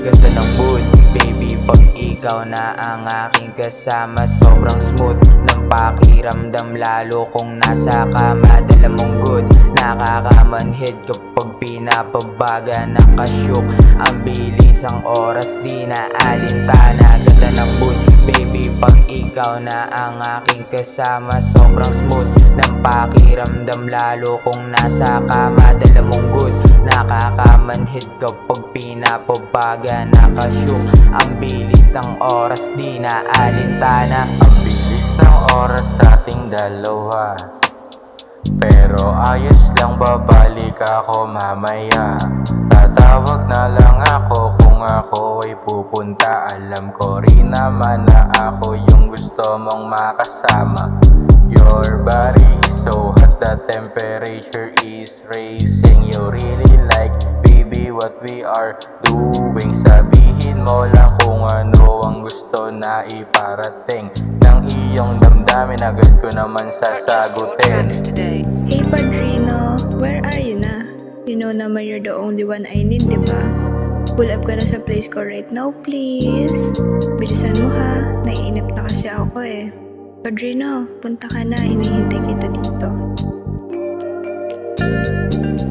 Ganda ng mood, baby, pag ikaw na ang aking kasama. Sobrang smooth ng pakiramdam, lalo kung nasa kama. Dala mong good, nakakamanhid kapag pinapabaga. Nakashook ang bilis, ang oras di na alintana. Ganda ng mood, baby, pag ikaw na ang aking kasama. Sobrang smooth ng pakiramdam, lalo kung nasa kama. Dala mong good, nakakamanhid kapag pinapabaga. Nakashook ang bilis ng oras di na alintana. Ang bilis ng oras sa ating dalawa, pero ayos lang, babalik ako mamaya. Tatawag na lang ako kung ako ay pupunta. Alam ko rin naman na ako yung gusto mong makasama. Your body is so hot, the temperature is raising. You really like, baby, what we are doing. Sabihin mo lang kung ano ang gusto na iparating ng iyong damdamin, agad ko naman sasagutin. Hey Padrino, where are you na? You know naman you're the only one I need, diba? Pull up ka na sa place ko right now, please. Bilisan mo ha, naiinip na kasi ako eh. Padrino, punta ka na, inihintay kita dito.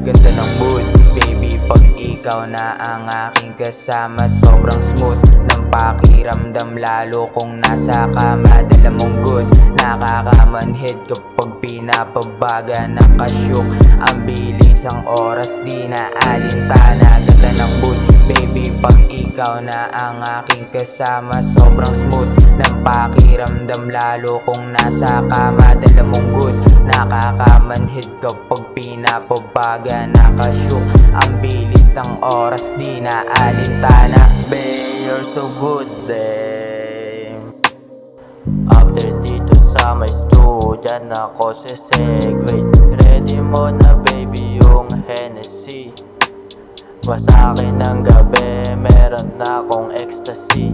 Ganda ng mood, baby, pag ikaw na ang aking kasama. Sobrang smooth ng pakiramdam, lalo kung nasa kama. Dala mong good, nakakamanhid kapag pinapabaga. Nakashook ang bilis, ang oras di na alintana. Ganda ng mood, baby, pag ikaw na ang aking kasama. Sobrang smooth ng pakiramdam, lalo kung nasa kama. Dala mong good, nakakamanhid kapag pinapabaga. Nakashook ang bilis ng oras di na alintana. Babe, you're so good, damn. After dito sa my studio, dyan ako sesegue. Ready mo na baby yung Hennessy. Sa akin ng gabi, meron na akong ecstasy.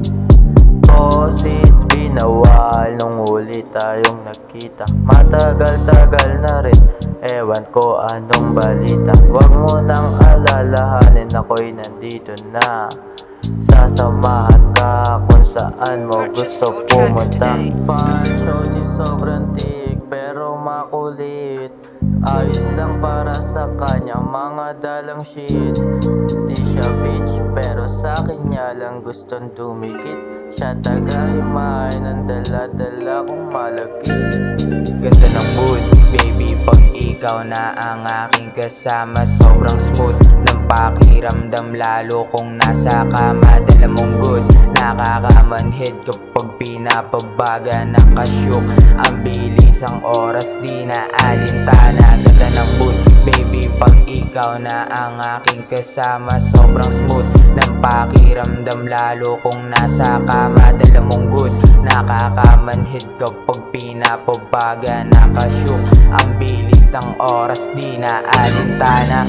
Cause it's been a while nung huli tayong nagkita. Matagal-tagal na rin, ewan ko anong balita. Huwag mo nang alalahanin, ako'y nandito na. Sasamahan ka kung saan mo gusto pumunta. Pancho, sobrang tiik pero makulit. Ayos lang para sa kanya, mga dalang shit. Di siya bitch, pero sa'kin niya lang gustong dumikit. Siya tagahimay ng dala-dala kong malaki. Ganda ng mood, baby, pag ikaw na ang aking kasama. Sobrang smooth ng pakiramdam, lalo kung nasa kama. Dala mong good, nakakamanhid kapag pinapabaga. Nakashook ang bilis, ang oras di na alintana. Ganda ng mood, baby, pag ikaw na ang aking kasama. Sobrang smooth ng pakiramdam, lalo kung nasa kama. Dala mong good, nakakamanhid kapag pinapabaga. Nakashook ang bilis ng oras di na alintana.